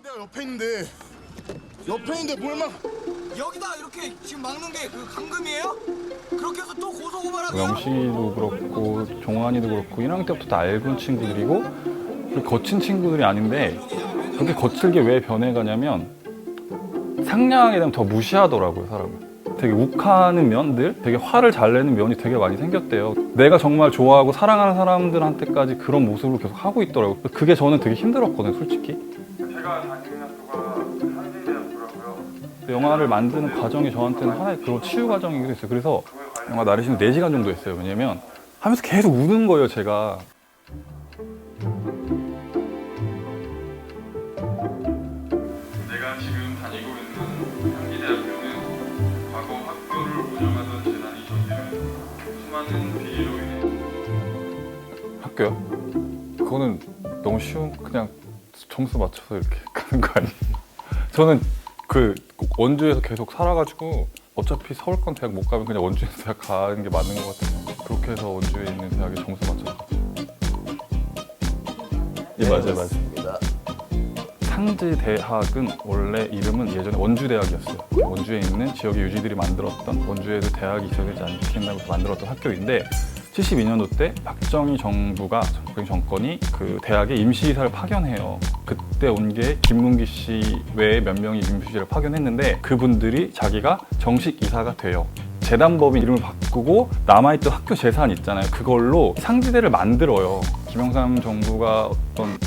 내가 옆에 있는데 뭘 막. 여기다 이렇게 지금 막는 게 그 강금이에요? 그렇게 해서 또 고소고발하고요? 영식이도 그렇고 종환이도 그렇고 1학년 때부터 다 알던 친구들이고 그리고 거친 친구들이 아닌데 그렇게 거칠게 왜 변해가냐면 상냥하게 되면 더 무시하더라고요, 사람을. 되게 욱하는 면들, 되게 화를 잘 내는 면이 되게 많이 생겼대요. 내가 정말 좋아하고 사랑하는 사람들한테까지 그런 모습을 계속 하고 있더라고요. 그게 저는 되게 힘들었거든요, 솔직히. 제가 다니는 학교가 한진대학교라고요. 영화를 만드는 과정이 저한테는 하나의 그런 치유 과정이기도 했어요. 그래서 영화 나르시는 4시간 정도 했어요. 왜냐면 하면서 계속 우는 거예요, 제가. 내가 지금 다니고 있는 한진대학교는 과거 학교를 운영하던 재단이 저지른 수많은 비리로 인해 학교요? 그거는 너무 쉬운 그냥 점수 맞춰서 이렇게 가는 거 아니에요? 저는 그 원주에서 계속 살아가지고 어차피 서울권 대학 못 가면 그냥 원주에서 대학 가는 게 맞는 것 같아요. 그렇게 해서 원주에 있는 대학에 점수 맞춰서. 예, 맞아요. 상지대학은 원래 이름은 예전에 원주대학이었어요. 원주에 있는 지역의 유지들이 만들었던, 원주에도 대학이 있어야 되지 않겠냐고 만들었던 학교인데 72년도 때 박정희 정권이 그 대학에 임시이사를 파견해요. 그때 온 게 김문기 씨 외에 몇 명이 임시이사를 파견했는데 그분들이 자기가 정식 이사가 돼요. 재단법인 이름을 바꾸고 남아있던 학교 재산 있잖아요. 그걸로 상지대를 만들어요. 김영삼 정부가 어떤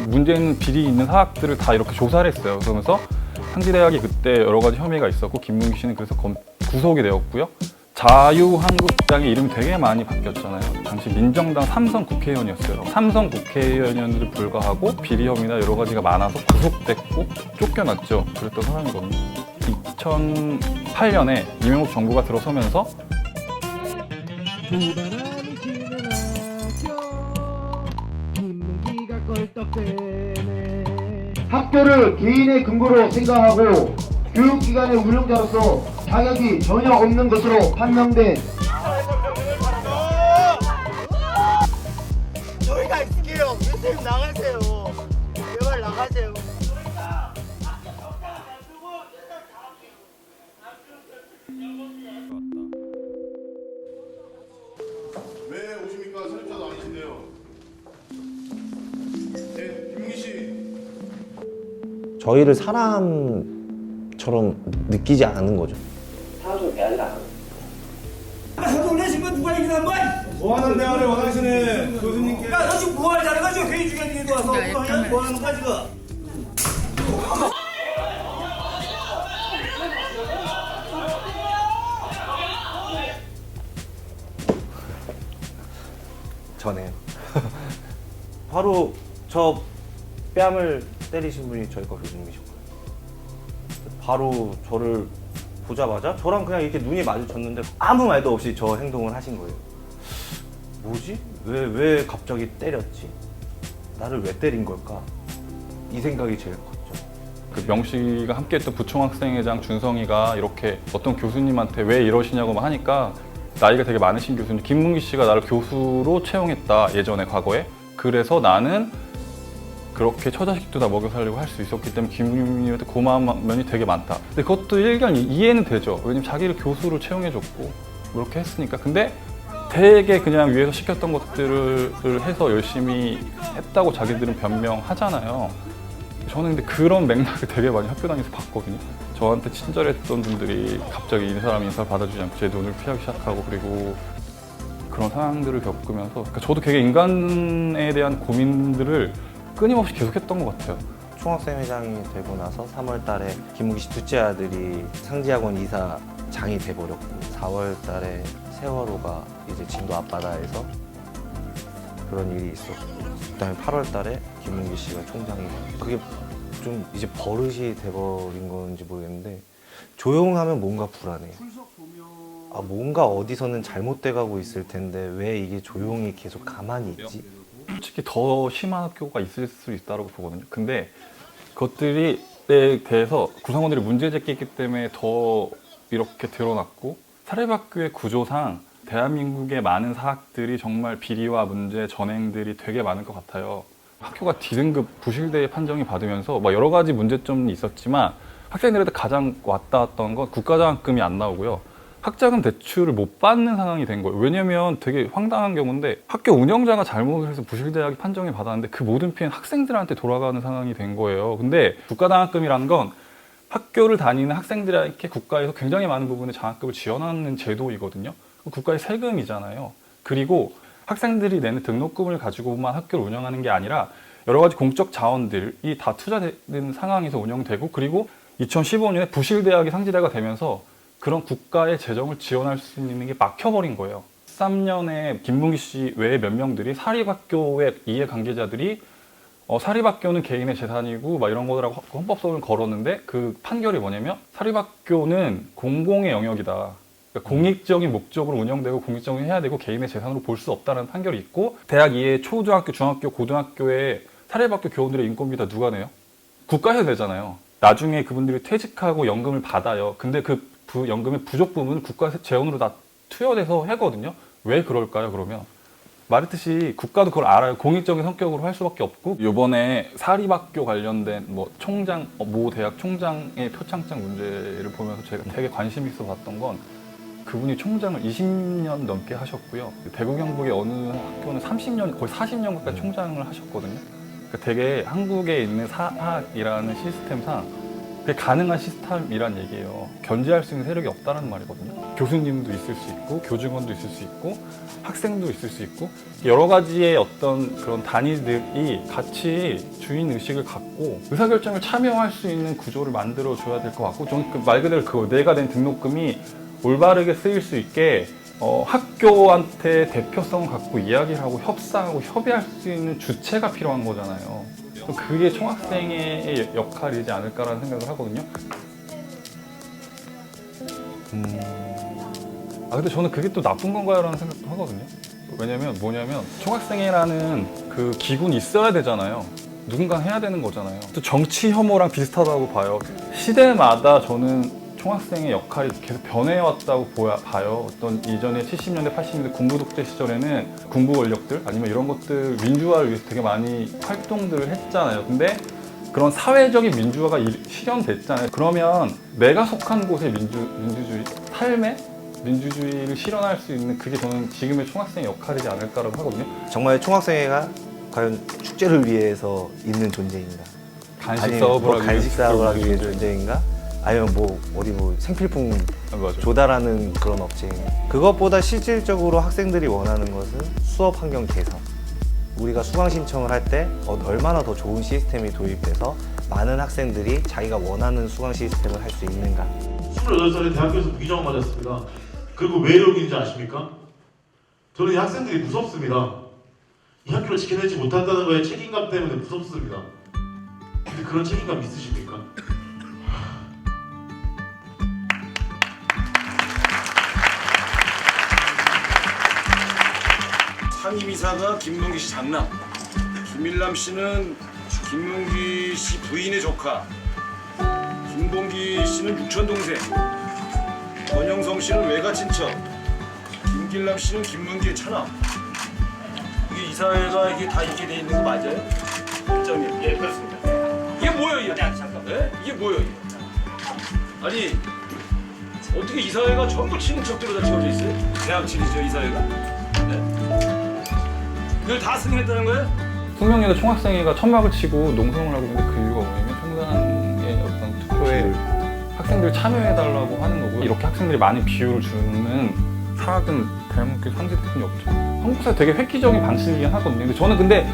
문제 있는 비리 있는 사학들을 다 이렇게 조사를 했어요. 그러면서 상지대학이 그때 여러 가지 혐의가 있었고 김문기 씨는 그래서 구속이 되었고요. 자유한국당의 이름이 되게 많이 바뀌었잖아요. 당시 민정당 삼선 국회의원이었어요. 삼선 국회의원이었는데도 불구하고 비리 혐의나 여러 가지가 많아서 구속됐고 쫓겨났죠. 그랬던 사람이거든요. 2008년에 이명박 정부가 들어서면서 학교를 개인의 근거로 생각하고 교육기관의 운영자로서 자격이 전혀 없는 것으로 판명된 저희가 있을게요. 선생님 나가세요. 제발 나가세요. 왜 오십니까? 사립자도 아니신데요. 네, 김민기 씨. 저희를 사람처럼 느끼지 않는 거죠. 놀라신 건 누가 얘기한 거야? 뭐하는 대화를 원하시는 교수님께. 야, 너 지금 뭐할 잘해가지고 회의 중에 니네도 와서 뭐 하는 거야 지금? 전에요. 바로 저 뺨을 때리신 분이 저희 과 교수님이셨고요. 바로 저를 보자마자 저랑 그냥 이렇게 눈이 마주쳤는데 아무 말도 없이 저 행동을 하신 거예요. 뭐지? 왜 갑자기 때렸지? 나를 왜 때린 걸까? 이 생각이 제일 컸죠. 그 명식이가 함께했던 부총학생회장 준성이가 이렇게 어떤 교수님한테 왜 이러시냐고 막 하니까 나이가 되게 많으신 교수님 김문기 씨가 나를 교수로 채용했다 예전에 과거에. 그래서 나는 그렇게 처자식도 다 먹여 살리고 할 수 있었기 때문에 김문기님한테 고마운 면이 되게 많다. 근데 그것도 일견 이해는 되죠. 왜냐면 자기를 교수로 채용해줬고 그렇게 했으니까. 근데 되게 그냥 위에서 시켰던 것들을 해서 열심히 했다고 자기들은 변명하잖아요. 저는 근데 그런 맥락을 되게 많이 학교 다니면서 봤거든요. 저한테 친절했던 분들이 갑자기 이 사람이 인사를 받아주지 않고 제 눈을 피하기 시작하고 그리고 그런 상황들을 겪으면서 그러니까 저도 되게 인간에 대한 고민들을 끊임없이 계속했던 것 같아요. 총학생회장이 되고 나서 3월 달에 김무기 씨 둘째 아들이 상지학원 이사장이 돼버렸고 4월 달에 세월호가 이제 진도 앞바다에서 그런 일이 있었고 그다음에 8월 달에 김문기 씨가 총장이 그게 좀 이제 버릇이 돼버린 건지 모르겠는데 조용하면 뭔가 불안해요. 아, 뭔가 어디서는 잘못돼가고 있을 텐데 왜 이게 조용히 계속 가만히 있지? 솔직히 더 심한 학교가 있을 수 있다고 보거든요. 근데 그것들에 대해서 구성원들이 문제 제기했기 때문에 더 이렇게 드러났고 사립학교의 구조상 대한민국의 많은 사학들이 정말 비리와 문제, 전행들이 되게 많을 것 같아요. 학교가 D등급 부실대 판정이 받으면서 뭐 여러 가지 문제점이 있었지만 학생들한테 가장 왔던 건 국가장학금이 안 나오고요. 학자금 대출을 못 받는 상황이 된 거예요. 왜냐면 되게 황당한 경우인데 학교 운영자가 잘못을 해서 부실대학이 판정을 받았는데 그 모든 피해는 학생들한테 돌아가는 상황이 된 거예요. 근데 국가장학금이란 건 학교를 다니는 학생들에게 국가에서 굉장히 많은 부분의 장학금을 지원하는 제도이거든요. 국가의 세금이잖아요. 그리고 학생들이 내는 등록금을 가지고만 학교를 운영하는 게 아니라 여러 가지 공적 자원들이 다 투자되는 상황에서 운영되고, 그리고 2015년에 부실대학이 상지대가 되면서 그런 국가의 재정을 지원할 수 있는 게 막혀버린 거예요. 13년에 김문기 씨 외에 몇 명들이 사립학교의 이해관계자들이 사립학교는 개인의 재산이고 막 이런 거라고 헌법소원을 걸었는데, 그 판결이 뭐냐면 사립학교는 공공의 영역이다. 그러니까 공익적인 목적으로 운영되고 공익적으로 해야 되고 개인의 재산으로 볼 수 없다는 판결이 있고, 대학 이외에 초중학교, 중학교, 고등학교에 사립학교 교원들의 인건비 다 누가 내요? 국가에서 내잖아요. 나중에 그분들이 퇴직하고 연금을 받아요. 근데 그 연금의 부족 부분은 국가 재원으로 다 투여돼서 하거든요. 왜 그럴까요, 그러면? 말했듯이 국가도 그걸 알아요. 공익적인 성격으로 할 수밖에 없고, 이번에 사립학교 관련된 뭐 총장, 모 대학 총장의 표창장 문제를 보면서 제가 되게 관심 있어 봤던 건, 그분이 총장을 20년 넘게 하셨고요. 대구 경북의 어느 학교는 30년, 거의 40년 가까이 총장을 하셨거든요. 그러니까 되게 한국에 있는 사학이라는 시스템상 그게 가능한 시스템이란 얘기예요. 견제할 수 있는 세력이 없다는 말이거든요. 교수님도 있을 수 있고, 교직원도 있을 수 있고, 학생도 있을 수 있고, 여러 가지의 어떤 그런 단위들이 같이 주인 의식을 갖고 의사결정을 참여할 수 있는 구조를 만들어줘야 될 것 같고, 저는 말 그대로 그 내가 낸 등록금이 올바르게 쓰일 수 있게 학교한테 대표성을 갖고 이야기를 하고 협상하고 협의할 수 있는 주체가 필요한 거잖아요. 그게 총학생의 역할이지 않을까라는 생각을 하거든요. 근데 저는 그게 또 나쁜 건가요라는 생각도 하거든요. 왜냐면 뭐냐면 총학생회라는 그 기구는 있어야 되잖아요. 누군가 해야 되는 거잖아요. 또 정치 혐오랑 비슷하다고 봐요. 시대마다 저는 총학생의 역할이 계속 변해왔다고 봐요. 어떤 이전에 70년대, 80년대 군부 독재 시절에는 군부 권력들 아니면 이런 것들 민주화를 위해서 되게 많이 활동들을 했잖아요. 근데 그런 사회적인 민주화가 실현됐잖아요. 그러면 내가 속한 곳의 민주주의, 삶의 민주주의를 실현할 수 있는, 그게 저는 지금의 총학생의 역할이지 않을까라고 하거든요. 정말 총학생회가 과연 축제를 위해서 있는 존재인가? 간식 사업을 하기 위해 존재인가? 아니면 뭐 어디 뭐 생필품 맞아. 조달하는 그런 업체인가? 그것보다 실질적으로 학생들이 원하는 것은 수업 환경 개선. 우리가 수강 신청을 할 때 얼마나 더 좋은 시스템이 도입돼서 많은 학생들이 자기가 원하는 수강 시스템을 할 수 있는가? 28살에 대학교에서 무기징역 맞았습니다. 그리고 왜 여기인지 아십니까? 저는 이 학생들이 무섭습니다. 이 학교를 지켜내지 못한다는 거에 책임감 때문에 무섭습니다. 근데 그런 책임감 있으십니까? 상임이사가 김문기 씨 장남, 김일남 씨는 김문기 씨 부인의 조카, 김봉기 씨는 육촌 동생, 권영성 씨는 외가 친척, 김길남 씨는 김문기의 차남. 이게 이사회가 이게 다 있게 돼 있는 거 맞아요? 일정님. 예, 그렇습니다. 이게 뭐예요, 이게? 잠깐만. 네? 이게 뭐예요, 이게? 아니 어떻게 이사회가 전부 친인척들로 다 채워져 있어요? 대학친이죠, 이사회가? 네? 그걸 다 승인했다는 거예요? 숙명여대 총학생회가 천막을 치고 농성을 하고 있는데, 그 이유가 뭐냐면 총장의 어떤 투표에 학생들 참여해달라고 하는 거고, 이렇게 학생들이 많은 비율을 주는 사학은 대한민국에 상지된 적이 없죠. 한국 사회 되게 획기적인 방식이긴 하거든요. 근데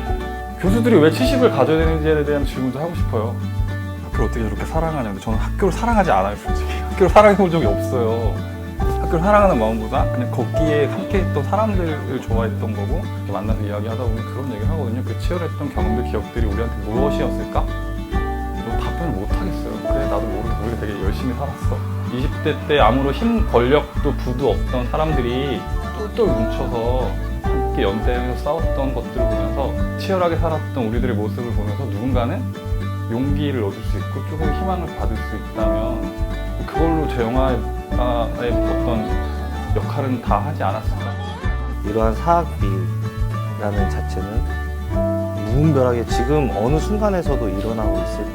교수들이 왜 70을 가져야 되는지에 대한 질문도 하고 싶어요. 학교를 어떻게 저렇게 사랑하냐는데, 저는 학교를 사랑하지 않아요, 솔직히. 학교를 사랑해본 적이 없어요. 학교를 사랑하는 마음보다 그냥 거기에 함께했던 사람들을 좋아했던 거고, 만나서 이야기하다 보면 그런 얘기를 하거든요. 그 치열했던 경험들, 기억들이 우리한테 무엇이었을까? 저 답변을 못 하겠어요. 그래, 나도 모르고 우리가 되게 열심히 살았어. 20대 때 아무런 힘, 권력도 부도 없던 사람들이 똘똘 뭉쳐서 함께 연대해서 싸웠던 것들을 보면서, 치열하게 살았던 우리들의 모습을 보면서 누군가는 용기를 얻을 수 있고 조금 희망을 받을 수 있다면 그걸로 제 영화의 어떤 역할은 다 하지 않았을까. 이러한 사학비라는 자체는 무분별하게 지금 어느 순간에서도 일어나고 있을